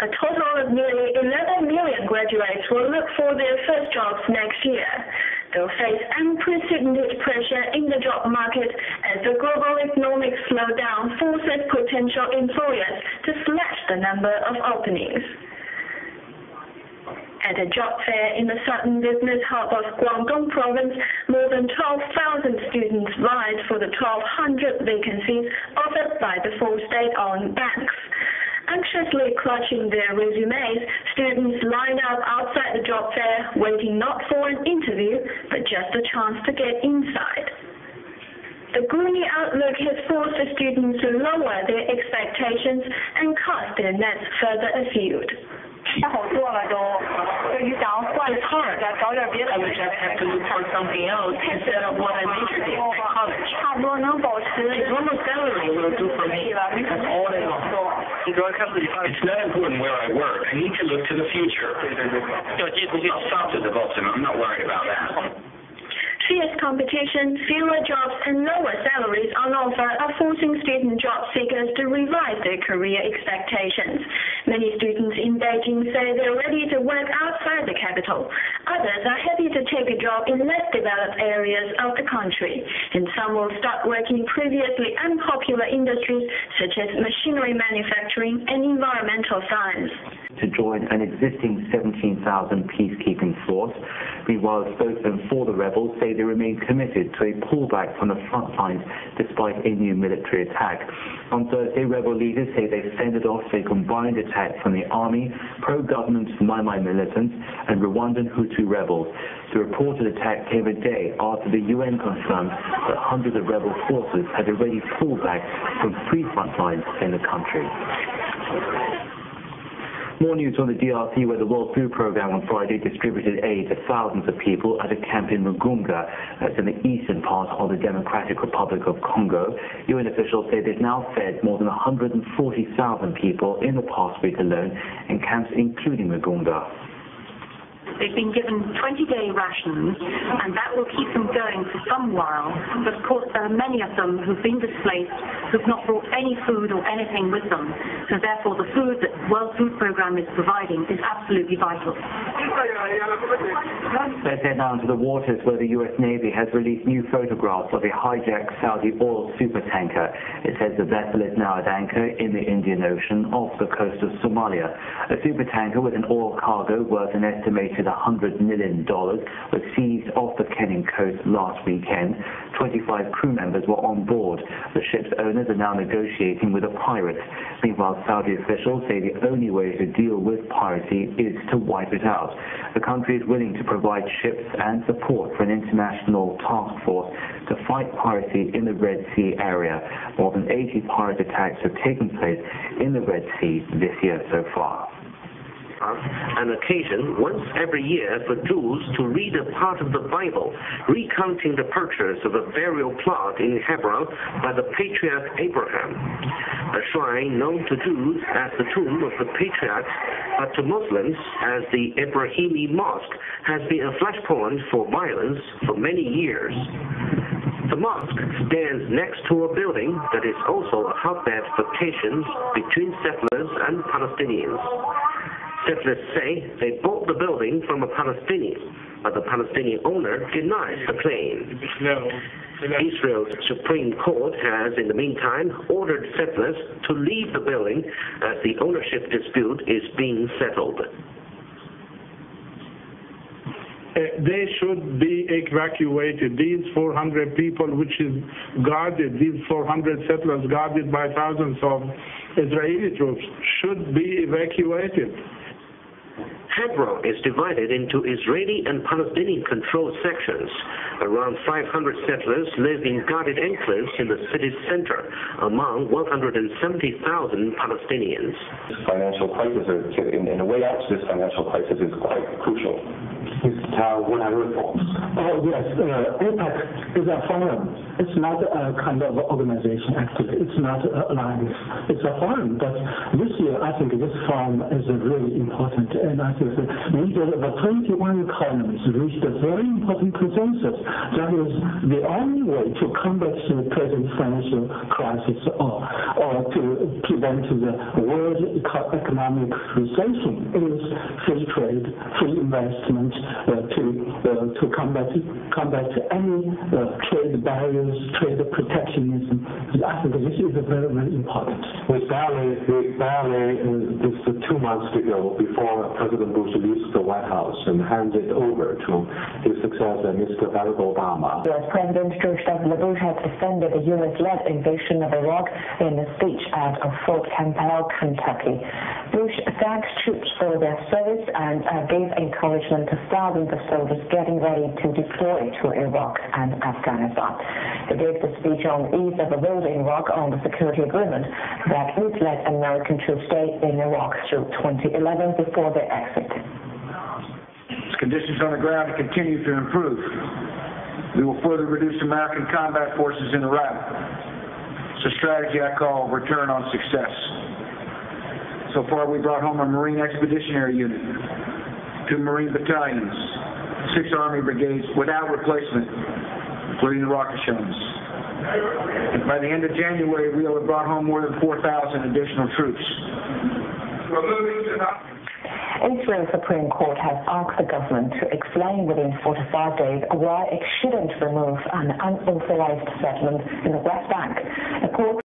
A total of nearly 11 million graduates will look for their first jobs next year. They'll face unprecedented pressure in the job market as the global economic slowdown forces potential employers to slash the number of openings. At a job fair in the southern business hub of Guangdong province, more than 12,000 students vied for the 1,200 vacancies offered by the four state-owned banks. Anxiously clutching their resumes, students lined up outside the job fair, waiting not for an interview, but just a chance to get inside. The gloomy outlook has forced the students to lower their expectations and cast their nets further afield. It's hard. I would just have to look for something else instead of what I majored in at college. A normal salary will do for me. That's all I want. It's not important where I work. I need to look to the future. It's top to the bottom. I'm not worried about that. Fierce competition, fewer jobs, and lower salaries on offer are forcing student job seekers to revise their career expectations. Many students in Beijing say they're ready to work outside the capital. Others are happy to take a job in less developed areas of the country, and some will start working previously unpopular industries such as machinery manufacturing and environmental science. To join an existing 17,000 peacekeeping force. Meanwhile, spokesmen for the rebels say they remain committed to a pullback from the front lines despite a new military attack. On Thursday, rebel leaders say they fended off a combined attack from the army, pro-government Mai Mai militants, and Rwandan Hutu rebels. The reported attack came a day after the UN confirmed that hundreds of rebel forces had already pulled back from 3 front lines in the country. More news on the DRC, where the World Food Programme on Friday distributed aid to thousands of people at a camp in Mugunga, that's in the eastern part of the Democratic Republic of Congo. UN officials say they've now fed more than 140,000 people in the past week alone in camps including Mugunga. They've been given 20-day rations, and that will keep them going for some while. But of course, there are many of them who've been displaced, who've not brought any food or anything with them. So therefore, the food that the World Food Programme is providing is absolutely vital. Let's head down to the waters where the U.S. Navy has released new photographs of a hijacked Saudi oil supertanker. It says the vessel is now at anchor in the Indian Ocean off the coast of Somalia. A supertanker with an oil cargo worth an estimated $100 million was seized off the Kenyan coast last weekend. 25 crew members were on board. The ship's owners are now negotiating with the pirates. Meanwhile, Saudi officials say the only way to deal with piracy is to wipe it out. The country is willing to provide ships and support for an international task force to fight piracy in the Red Sea area. More than 80 pirate attacks have taken place in the Red Sea this year so far. An occasion once every year for Jews to read a part of the Bible, recounting the purchase of a burial plot in Hebron by the patriarch Abraham. A shrine known to Jews as the tomb of the patriarchs, but to Muslims as the Ibrahimi Mosque, has been a flashpoint for violence for many years. The mosque stands next to a building that is also a hotbed for tensions between settlers and Palestinians. Settlers say they bought the building from a Palestinian, but the Palestinian owner denies the claim. Israel's Supreme Court has, in the meantime, ordered settlers to leave the building as the ownership dispute is being settled. They should be evacuated. These 400 people, which is guarded, these 400 settlers guarded by thousands of Israeli troops, should be evacuated. Hebron is divided into Israeli and Palestinian-controlled sections. Around 500 settlers live in guarded enclaves in the city's center, among 170,000 Palestinians. This financial crisis, and the way out to this financial crisis is quite crucial. What are your thoughts? Oh, yes. APEC is a forum. It's not a kind of organization, actually. It's not an alliance. It's a forum. But this year, I think this forum is really important, and I think that the 21 columns reached a very important consensus. That is the only way to combat the present financial crisis or to prevent the world economic recession is free trade, free investment, to combat any trade barriers, trade protectionism. I think this is very, very important. We barely just 2 months ago, before President Bush leaves the White House and hands it over to his successor, Mr. Barack Obama. U.S. President George W. Bush has defended the U.S.-led invasion of Iraq in a speech at Fort Campbell, Kentucky. Bush thanked troops for their service and gave encouragement to thousands of soldiers getting ready to deploy to Iraq and Afghanistan. He gave the speech on the eve of a vote in Iraq on the security agreement that would let American troops stay in Iraq through 2011 before they exit. As conditions on the ground continue to improve, we will further reduce American combat forces in Iraq. It's a strategy I call return on success. So far, we brought home a Marine Expeditionary Unit, 2 Marine battalions, 6 Army brigades without replacement, including the Rocketshones. And by the end of January, we will have brought home more than 4,000 additional troops. Israel's Supreme Court has asked the government to explain within 45 days why it shouldn't remove an unauthorized settlement in the West Bank. The court